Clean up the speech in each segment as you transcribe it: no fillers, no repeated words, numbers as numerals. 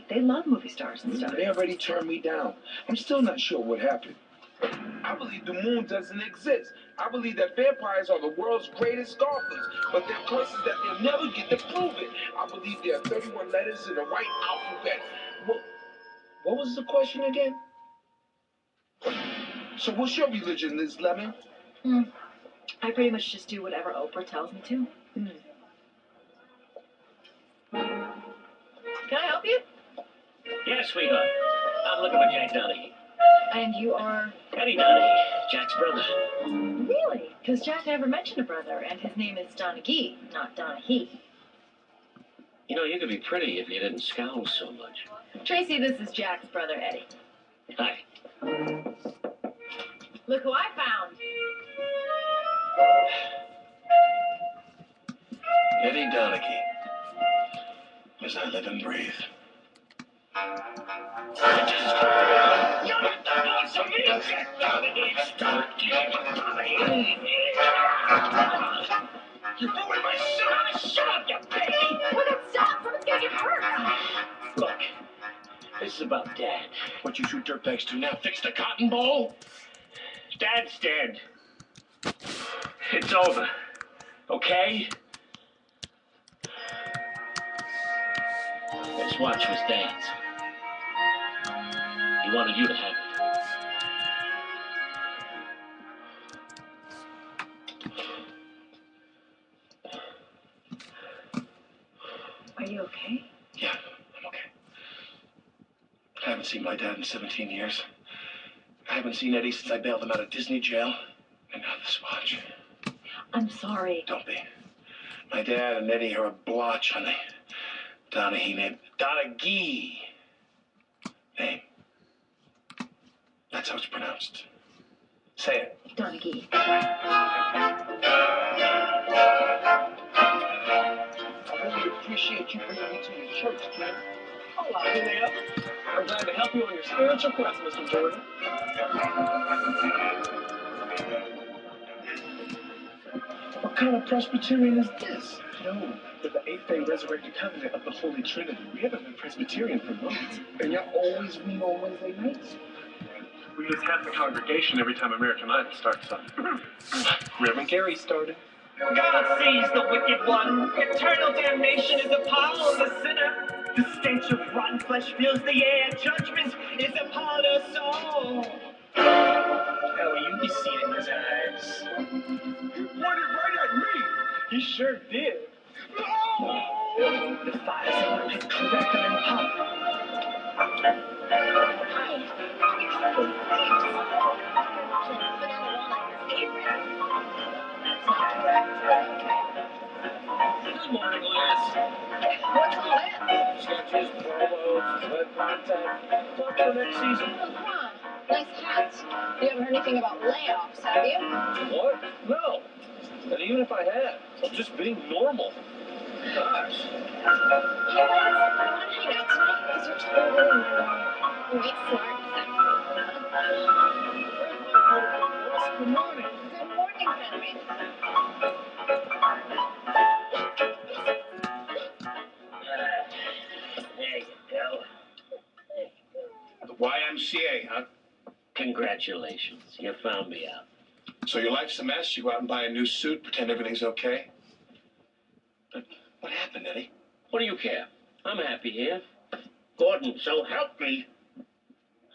They love movie stars and stuff. They already turned me down. I'm still not sure what happened. I believe the moon doesn't exist. I believe that vampires are the world's greatest golfers, but they're curses that they'll never get to prove it. I believe there are 31 letters in the right alphabet. What was the question again? So what's your religion, Liz Lemon? I pretty much just do whatever Oprah tells me to. Can I help you? Yes, sweetheart. I'm looking for Jack Donaghy. And you are? Eddie Donaghy, Jack's brother. Really? Because Jack never mentioned a brother, and his name is Donaghy, not Donaghy. You know, you could be pretty if you didn't scowl so much. Tracy, this is Jack's brother, Eddie. Hi. Look who I found. Eddie Donaghy. As I live and breathe. You have to voice of me, Jack Donaghy. You ruined my son. Shut up, you baby. Look, stop. Someone's gonna get hurt. Look, this is about Dad. What you two dirtbags do now? Fix the cotton ball? Dad's dead. It's over. Okay? This watch was Dad's. He wanted you to have it. Are you okay? Yeah, I'm okay. I haven't seen my dad in 17 years. I haven't seen Eddie since I bailed him out of Disney jail. And now this watch. I'm sorry. Don't be. My dad and Eddie are a blotch on the Donaghy name. Donaghy name. That's how it's pronounced. Say it. Donaghy. I really appreciate you bringing me to your church, Kim. Hola, Julio. I'm glad to help you on your spiritual quest, Mr. Jordan. What kind of Presbyterian is this? No, we're the eighth-day resurrected covenant of the Holy Trinity. We haven't been Presbyterian for months. And y'all always meet on Wednesday nights? We lose half the congregation every time American Idol starts up. Reverend Gary started. God sees the wicked one. Eternal damnation is upon the sinner. The stench of rotten flesh fills the air. Judgment is upon us all. How will you be seen in his eyes? You pointed right at me! He sure did. No! The fires of the pit crackle and pop. Good morning, Liz. What's all that? Sketches, promos, web content. Talk to the next season. Oh, come on. Nice hats. You haven't heard anything about layoffs, have you? What? No. And even if I had, I'm just being normal. Gosh. Hey guys, want to hang out tonight? Because you're totally normal. Right, smart, sexy. Good morning. Good morning, Henry. There you go. The YMCA, huh? Congratulations. You found me out. So your life's a mess, you go out and buy a new suit, pretend everything's okay? But what happened, Eddie? What do you care? I'm happy here. Gordon, so help me.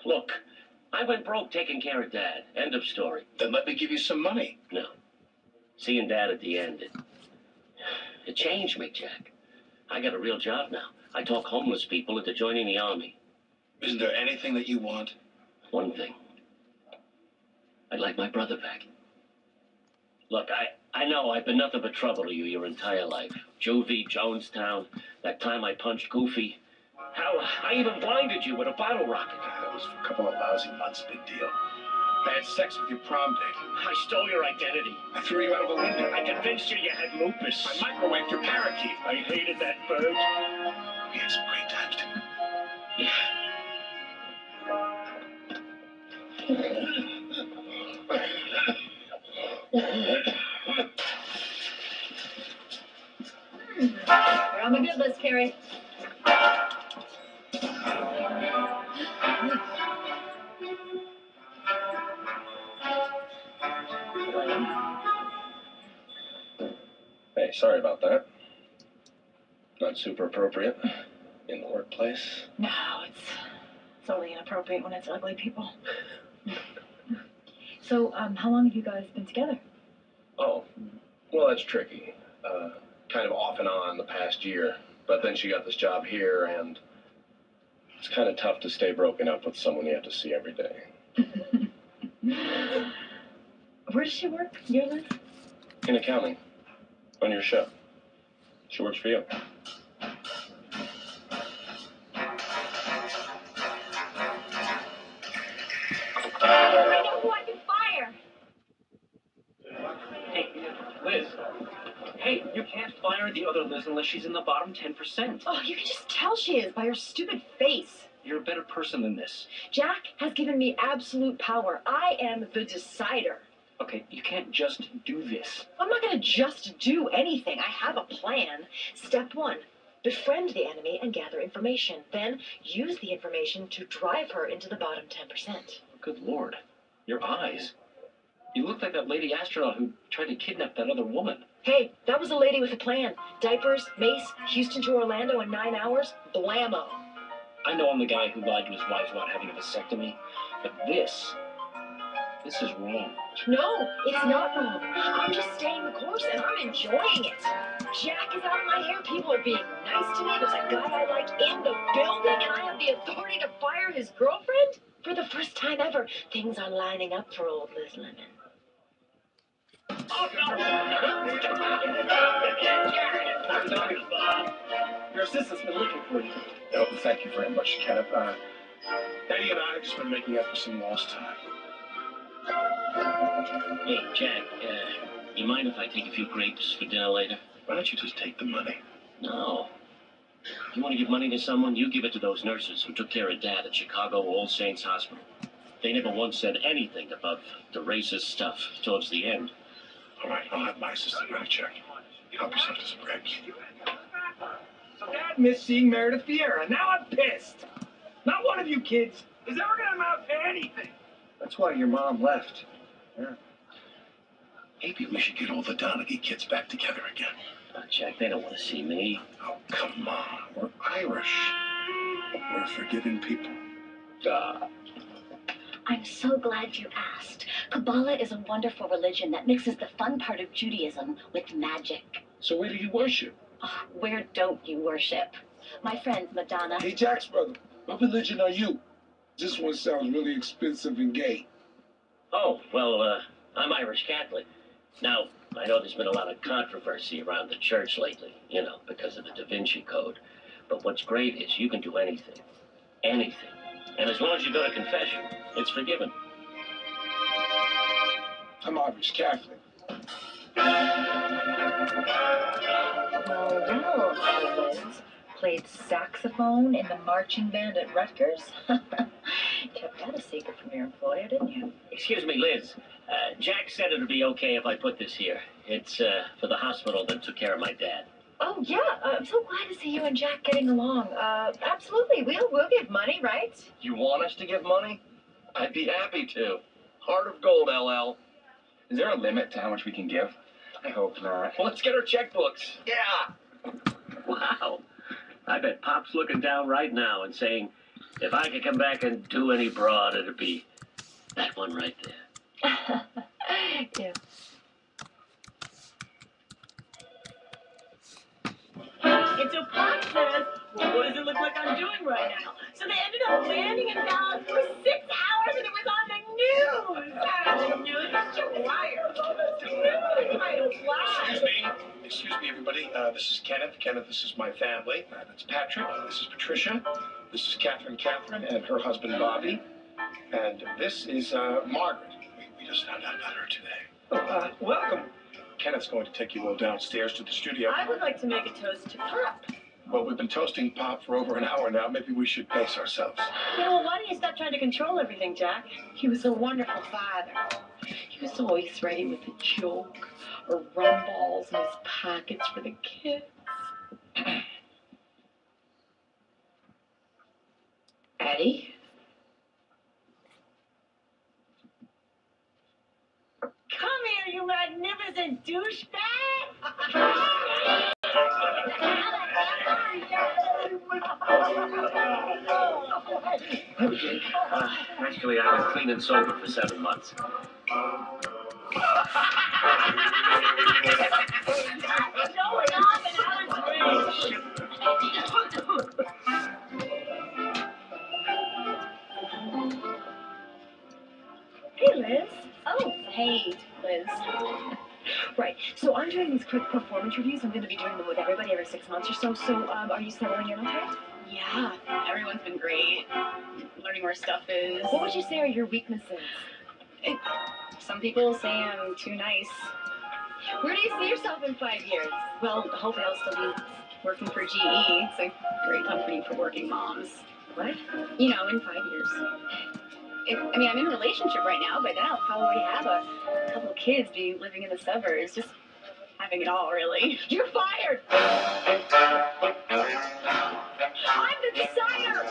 Look, I went broke taking care of Dad. End of story. Then let me give you some money. No. Seeing Dad at the end, it changed me, Jack. I got a real job now. I talk homeless people into joining the army. Isn't there anything that you want? One thing. I'd like my brother back. Look, I know I've been nothing but trouble to you your entire life. Juvie, Jonestown, that time I punched Goofy. How I even blinded you with a bottle rocket. That was for a couple of lousy months, big deal. I had sex with your prom date. I stole your identity. I threw you out of a window. I convinced you you had lupus. I microwaved your parakeet. I hated that bird. We had some great times, didn't we? Yeah. You're on the good list, Carrie. sorry about that. Not super appropriate in the workplace. No, it's only inappropriate when it's ugly people. So, how long have you guys been together? Oh, well, that's tricky. Kind of off and on the past year. But then she got this job here, and it's kind of tough to stay broken up with someone you have to see every day. Where does she work? Your Liz? In accounting. On your show. She works for you. I know who I can fire. Hey, Liz. Hey, you can't fire the other Liz unless she's in the bottom 10%. Oh, you can just tell she is by her stupid face. You're a better person than this. Jack has given me absolute power. I am the decider. Okay, you can't just do this. I'm not going to just do anything. I have a plan. Step 1, befriend the enemy and gather information. Then use the information to drive her into the bottom 10%. Good Lord. Your eyes. You look like that lady astronaut who tried to kidnap that other woman. Hey, that was a lady with a plan. Diapers, mace, Houston to Orlando in 9 hours, blammo. I know I'm the guy who lied to his wife about having a vasectomy, but this is wrong. No, it's not wrong. I'm just staying the course and I'm enjoying it. Jack is out of my hair. People are being nice to me. There's a guy I like in the building and I have the authority to fire his girlfriend. For the first time ever, things are lining up for old Liz Lemon. Your assistant's been looking for you. Oh, thank you very much, Kenneth. Eddie and I have just been making up for some lost time. Hey, Jack, you mind if I take a few grapes for dinner later? Why don't you just take the money? No. You want to give money to someone, you give it to those nurses who took care of Dad at Chicago All Saints Hospital. They never once said anything about the racist stuff towards the end. All right, I'll have my assistant write a check. Help yourself to some grapes. So Dad missed seeing Meredith Vieira. Now I'm pissed. Not one of you kids is ever gonna amount to anything. That's why your mom left. Yeah. Maybe we should get all the Donaghy kids back together again. Jack, they don't want to see me. Oh, come on. We're Irish. We're forgiving people. I'm so glad you asked. Kabbalah is a wonderful religion that mixes the fun part of Judaism with magic. So where do you worship? Oh, where don't you worship? My friend Madonna. Hey, Jack's brother, what religion are you? This one sounds really expensive and gay. Oh, well, I'm Irish Catholic. Now, I know there's been a lot of controversy around the church lately, you know, because of the Da Vinci Code. But what's great is you can do anything. Anything. And as long as you go to confession, it's forgiven. I'm Irish Catholic. Well, Liz played saxophone in the marching band at Rutgers. Kept that a secret from your employer, didn't you? Excuse me, Liz. Jack said it would be okay if I put this here. It's for the hospital that took care of my dad. Oh, yeah. I'm so glad to see you and Jack getting along. Absolutely. We'll give money, right? You want us to give money? I'd be happy to. Heart of gold, LL. Is there a limit to how much we can give? I hope not. Well, let's get our checkbooks. Yeah. Wow. I bet Pop's looking down right now and saying, if I could come back and do any broad, it'd be that one right there. Yeah. It's a process. What does it look like I'm doing right now? So they ended up landing in Dallas for 6 hours and it was on the news. The news is too wired. Excuse me, everybody. This is Kenneth. Kenneth, this is my family. That's Patrick. This is Patricia. This is Catherine and her husband Bobby. And this is Margaret. We just found out about her today. Welcome. Kenneth's going to take you all downstairs to the studio. I would like to make a toast to Pop. Well, we've been toasting Pop for over an hour now. Maybe we should pace ourselves. Yeah, well, why don't you stop trying to control everything, Jack? He was a wonderful father. He was always ready with a joke or rum balls in his pockets for the kids. Eddie? Come here, you magnificent douchebag! Actually, I've been clean and sober for 7 months. Showing off in Alan's range. Hey, Liz. Oh, hey, Liz. Right. So I'm doing these quick performance reviews. I'm going to be doing them with everybody every 6 months or so. So are you settling in okay? Yeah, everyone's been great. Learning where stuff is. What would you say are your weaknesses? Some people say I'm too nice. Where do you see yourself in 5 years? Well, hopefully I'll still be working for GE. It's a great company for working moms. What? You know, in 5 years. I'm in a relationship right now, but then I'll probably have a couple of kids, be living in the suburbs, just having it all, really. You're fired! I'm the designer!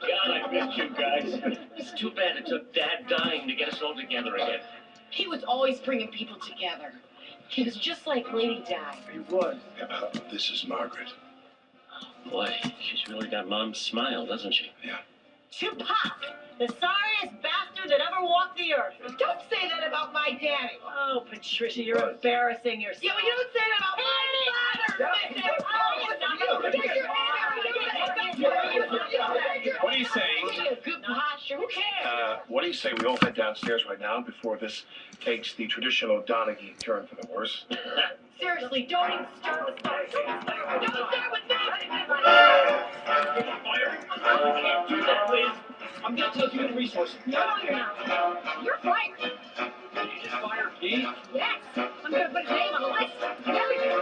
God, I missed you guys. It's too bad it took Dad dying to get us all together again. He was always bringing people together. He was just like Lady Di. He was. This is Margaret. Boy, she's really got Mom's smile, doesn't she? Yeah. Tupac, the sorriest bastard that ever walked the earth. Don't say that about my daddy. Oh, Patricia, you're embarrassing yourself. Yeah, well, you don't say that about my father! What do you say? Good posture. Who cares? What do you say we all head downstairs right now before this takes the traditional O'Donoghue turn for the worse? Seriously, don't even start with that. Don't start with that! You can't do that, please. I'm going to tell human resources. No, you're not. You're fired. Did you just fire Pete? Yes. I'm going to put his name on the list. Everything.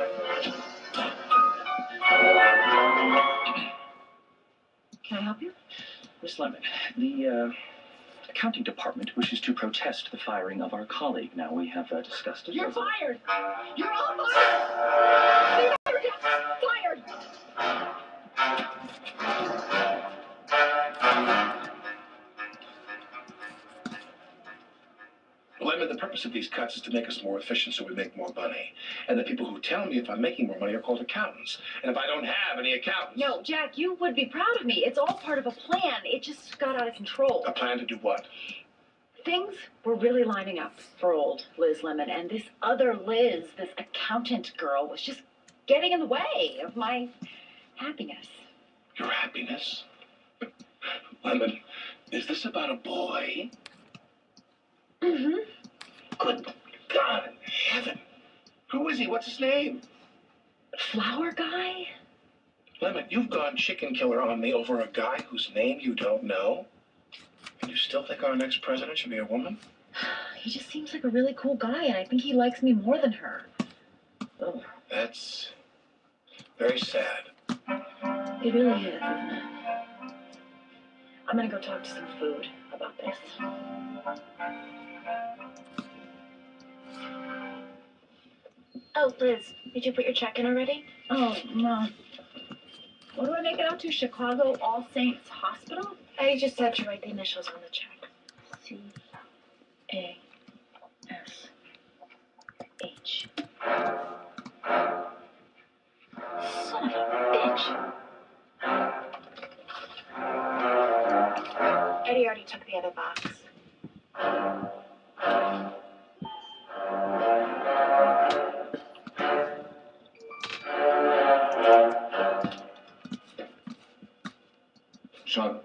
Can I help you? Miss Lemon, the accounting department wishes to protest the firing of our colleague. Now, we have discussed it. You're fired. You're all fired. Fired. Lemon, the purpose of these cuts is to make us more efficient so we make more money. And the people who tell me if I'm making more money are called accountants. And if I don't have any accountants... No, Jack, you would be proud of me. It's all part of a plan. It just got out of control. A plan to do what? Things were really lining up for old Liz Lemon, and this other Liz, this accountant girl, was just getting in the way of my happiness. Your happiness? Lemon, is this about a boy? Mm-hmm. Good God in heaven. Who is he? What's his name? Flower guy? Lemon, you've gone chicken killer on me over a guy whose name you don't know? And you still think our next president should be a woman? He just seems like a really cool guy, and I think he likes me more than her. Oh. That's very sad. It really is, isn't it? I'm gonna go talk to some food about this. Oh, Liz, did you put your check in already? Oh, no. What do I make it out to? Chicago All Saints Hospital? I just had to write the initials on the check. C-A-S-H. Son of a bitch. Eddie already took the other box. Sean.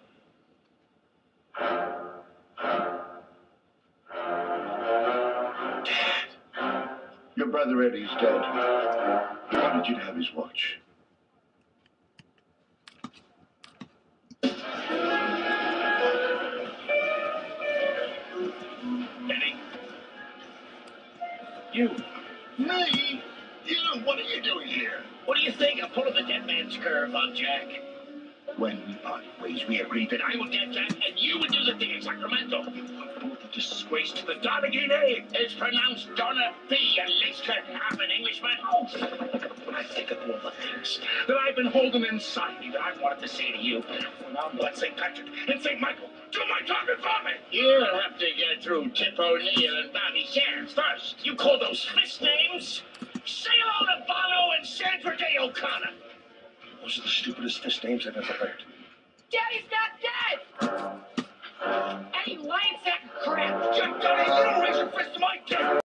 Dad! Your brother Eddie's dead. He wanted you to have his watch. Eddie? You. Me? You? What are you doing here? What do you think? I'm pulling the dead man's curve on Jack. When we parted ways, we agreed that I would get Jack, and you would do the thing in Sacramento. Both a disgrace to the Donegal name. It's pronounced Donna B, at least to half an Englishman. when I think of all the things that I've been holding inside me that I wanted to say to you when I'm at St. Patrick and St. Michael. Do my talking for me! You'll have to get through Tip O'Neill and Bobby Sands first. You call those fist names? Say hello to Bono and Sandra Day O'Connor. Those are the stupidest fist names I've ever heard. Daddy's not dead! And he lying sack of crap! Jack Donnie, you don't raise your fist to my kid!